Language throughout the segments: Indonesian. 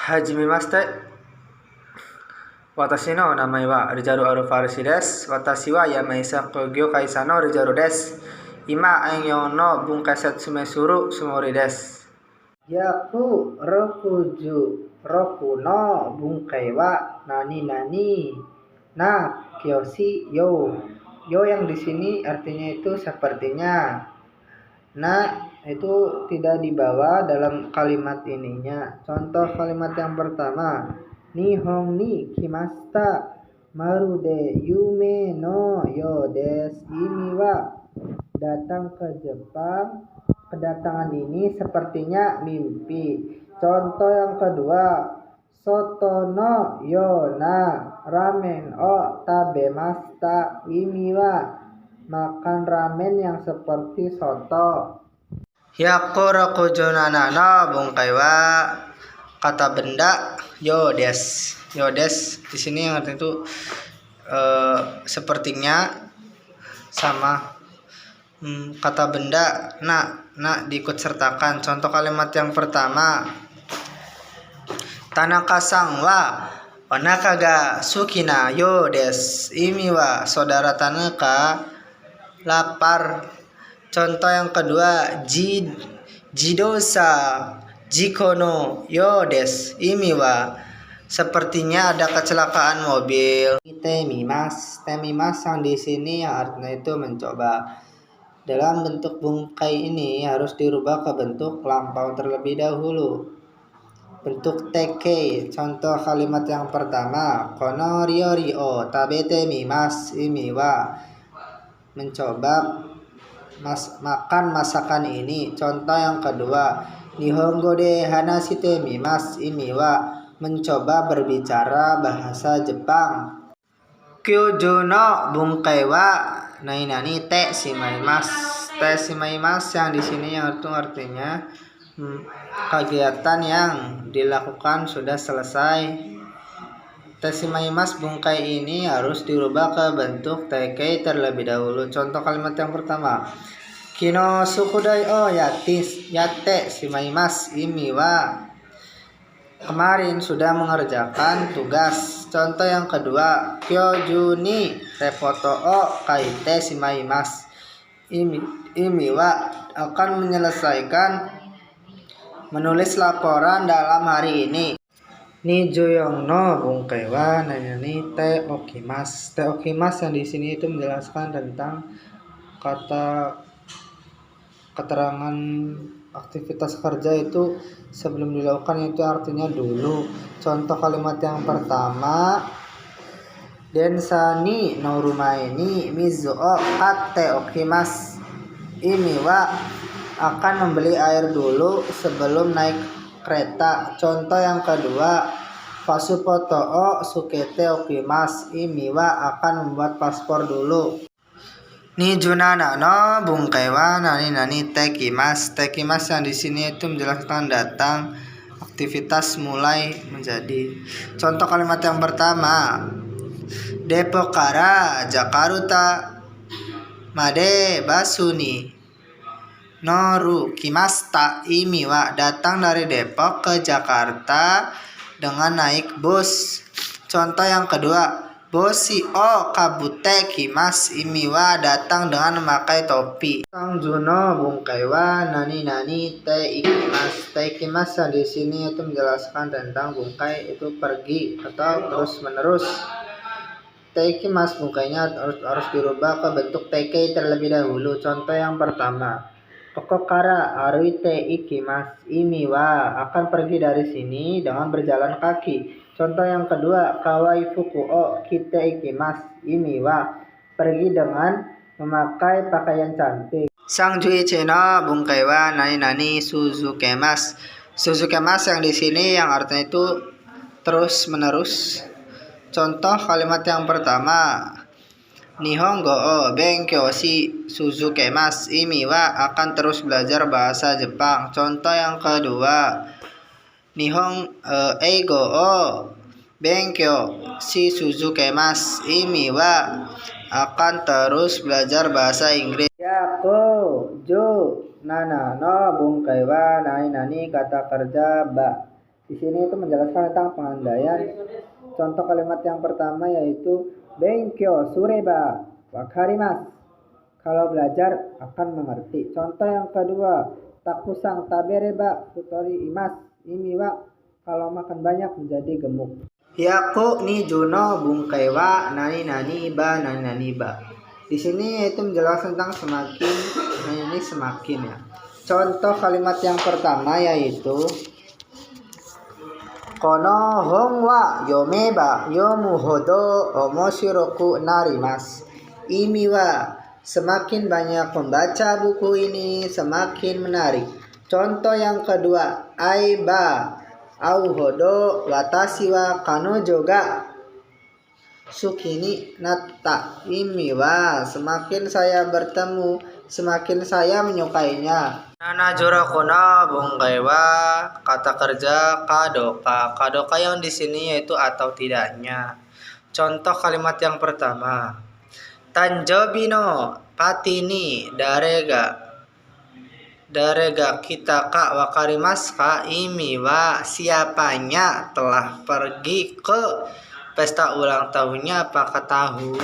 Hajimemashite. Watashi no namae wa Rizaru Arufarshi desu. Watashi wa Yamaisako Gyokai no Rizaru desu. Ima Aingyo no Bunkai Setsume Suru Sumori desu. Yaku roku no bunkai wa nani na kyoshi yo. Yo yang di sini artinya itu sepertinya. Nah, itu tidak dibawa dalam kalimat ininya. Contoh kalimat yang pertama, Nihon ni kimashita marude yume no yo desu. Ini wa datang ke Jepang. Kedatangan ini sepertinya mimpi. Contoh yang kedua, soto no yo na ramen o tabemashita. Ini wa makan ramen yang seperti soto. Hyaku junana no bunkai wa kata benda yo desu. Yo desu di sini yang artinya itu sepertinya sama kata benda nak diikut sertakan. Contoh kalimat yang pertama, Tanaka-san wa onaka ga sukina yo desu. Ini wa saudara Tanaka lapar. Contoh yang kedua, Jidosa jiko no yo desu. Ini wa sepertinya ada kecelakaan mobil. Temimas yang di sini yang artinya itu mencoba. Dalam bentuk bungkai ini harus dirubah ke bentuk lampau terlebih dahulu. Bentuk teke. Contoh kalimat yang pertama, Kono ryori o tabete mimasu. Ini wa mencoba makan masakan ini. Contoh yang kedua, Nihongo de hanashite mimasu. Ini wa mencoba berbicara bahasa Jepang. Kyuju no bunkai wa nani te shimaimasu. Te shimaimasu yang di sini yang itu artinya kegiatan yang dilakukan sudah selesai. Te shimaimasu bungkai ini harus dirubah ke bentuk teke terlebih dahulu. Contoh kalimat yang pertama, Kino sukudai o yatte shimaimasu. Ini wa kemarin sudah mengerjakan tugas. Contoh yang kedua, Kyoju ni repoto o kaite shimaimasu. Ini wa akan menyelesaikan menulis laporan dalam hari ini. Nijuyong no bunkai wa nani te okimasu. Te okimasu yang di sini itu menjelaskan tentang keterangan aktivitas kerja itu sebelum dilakukan, itu artinya dulu. Contoh kalimat yang pertama, Densani no rumai ni mizu o katte okimasu. Ini wa akan membeli air dulu sebelum naik kereta. Contoh yang kedua, Pasupoto o sukete okimasu. Ini wa akan membuat paspor dulu. Nijunana no bunkai wa nani tekimasu. Tekimasu yang di sini itu menjelaskan datang, aktivitas mulai menjadi. Contoh kalimat yang pertama, Depok kara Jakarta made basu ni noru kimashita. Ini wa datang dari Depok ke Jakarta dengan naik bus. Contoh yang kedua, Boshi o kabute kimasu. Ini wa datang dengan memakai topi. Sangjuno bunkai wa nani te ikimasu. Te ikimasu yang di sini itu menjelaskan tentang bungkai itu pergi atau terus menerus. Te ikimasu bungkainya harus dirubah ke bentuk teke terlebih dahulu. Contoh yang pertama, Kokokara aruite ikimasu. Ini wa akan pergi dari sini dengan berjalan kaki. Contoh yang kedua, Kawai fuku o kite ikimasu. Ini wa pergi dengan memakai pakaian cantik. Sangjuichi no bunkai wa nani suzukemasu. Suzukemasu yang di sini yang artinya itu terus menerus. Contoh kalimat yang pertama, Nihongo o benkyou shi suzukemasu. Ini wa akan terus belajar bahasa Jepang. Contoh yang kedua, Eigo o benkyou shi suzukemasu. Ini wa akan terus belajar bahasa Inggris. Yaku ju nana no bunkai wa nani kata kerja ba. Di sini itu menjelaskan tentang pengandaian. Contoh kalimat yang pertama yaitu Benkyo sureba wakarimasu. Kalau belajar akan mengerti. Contoh yang kedua, takusang tabereba futori imas. Ini wa kalau makan banyak menjadi gemuk. Hyaku ni juno bungkai wa nani nani ba nani nani ba. Di sini itu menjelaskan tentang semakin, nah ini semakin ya. Contoh kalimat yang pertama yaitu Kono hong wa yomeba yomu hodo omoshiroku narimasu. Imi wa semakin banyak membaca buku ini semakin menarik. Contoh yang kedua, aiba au hodo watashi wa kanojo ga sukini natta. Imi wa semakin saya bertemu semakin saya menyukainya. Nana jurakuna bungkai wa kata kerja kadoka. Kadoka yang di sini yaitu atau tidaknya. Contoh kalimat yang pertama, Tanjobi no patini darega kita kak wakarimasu ka. Imi wa siapanya telah pergi ke pesta ulang tahunnya, apakah tahu?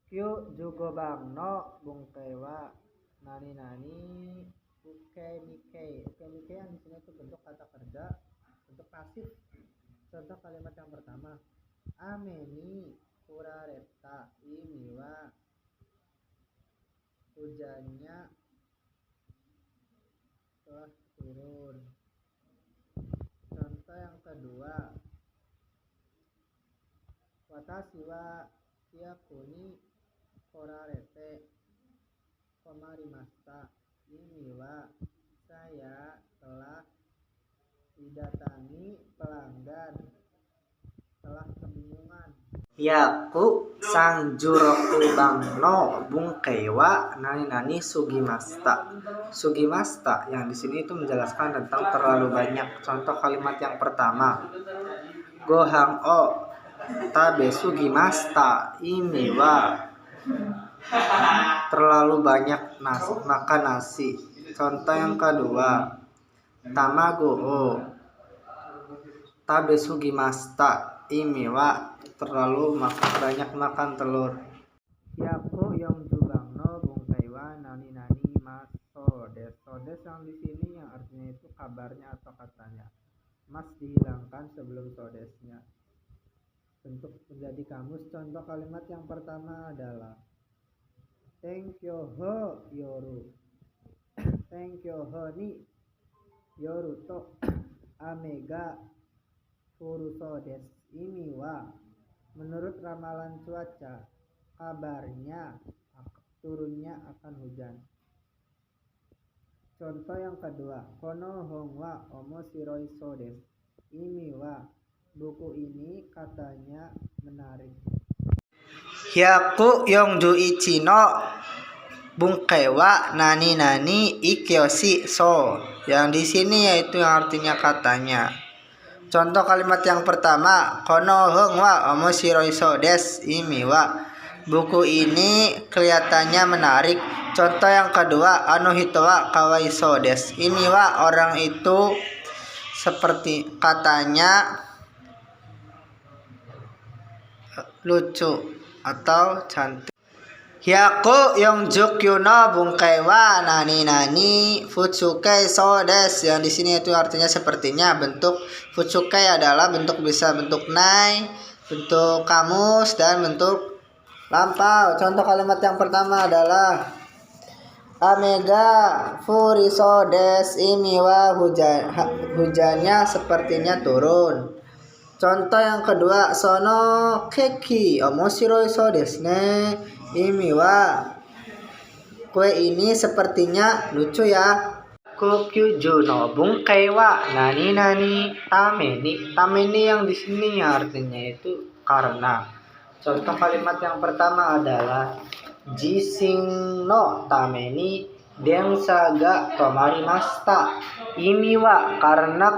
Kyu jugo bang no bungkai wa nani nani uke mike. Uke mike yang di sini itu bentuk kata kerja, bentuk pasif. Contoh kalimat yang pertama, ame ni kurareta. Ini wa hujannya telah turun. Contoh yang kedua, watashi wa yakuni korarete komarimashita. Ini wa saya telah didatangi pelanggan, telah kebingungan. Yaku sanjuroku bangno bungkai wa nani nani sugimasta. Sugimasta yang di sini itu menjelaskan tentang terlalu banyak. Contoh kalimat yang pertama, gohang o tabe sugimasta. Ini wa terlalu banyak nasi, makan nasi. Contoh yang kedua, tamago o tabe sugimasta. Ini wa terlalu banyak makan telur. Yaku yang jubang no bungkai wa nani nani mas sodes. Sodes yang di sini yang artinya itu kabarnya atau katanya. Mas dihilangkan sebelum sodesnya. Bentuk menjadi kamus. Contoh kalimat yang pertama adalah Tenkyo ho yoru. Tenkyo ho ni yoru to ame ga furuso desu. Ini wa menurut ramalan cuaca kabarnya turunnya akan hujan. Contoh yang kedua, kono hong wa omoshiroi so desu. Ini wa buku ini katanya menarik. Hyaku yongju ichi no bungkai wa nani nani ikyoshi so. Yang di sini yaitu yang artinya katanya. Contoh kalimat yang pertama, kono hong wa omoshiroi so desu. Imi wa buku ini kelihatannya menarik. Contoh yang kedua, anu hito wa kawai so desu. Imi wa orang itu seperti katanya lucu atau cantik. Hyaku yongju no bungkai wa nani nani futsukai so desu. Yang di sini itu artinya sepertinya. Bentuk futsukai adalah bentuk bisa bentuk nai, bentuk kamus dan bentuk lampau. Contoh kalimat yang pertama adalah Amega furi so desu. Imi wa hujannya sepertinya turun. Contoh yang kedua, sono keki omoshiroi so desu ne. Imi wa kue ini sepertinya lucu ya. Kukyuju no bungkai wa nani nani tameni. Tameni yang di sini artinya itu karena. Contoh kalimat yang pertama adalah jising no tameni densa ga tomarimashita. Imi wa karena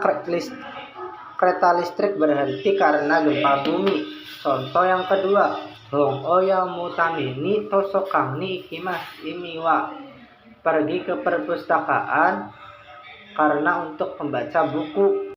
kereta listrik berhenti karena gempa bumi. Contoh yang kedua, hong oyamu tameni tosokang ni ikimasu. Imi wa pergi ke perpustakaan karena untuk membaca buku.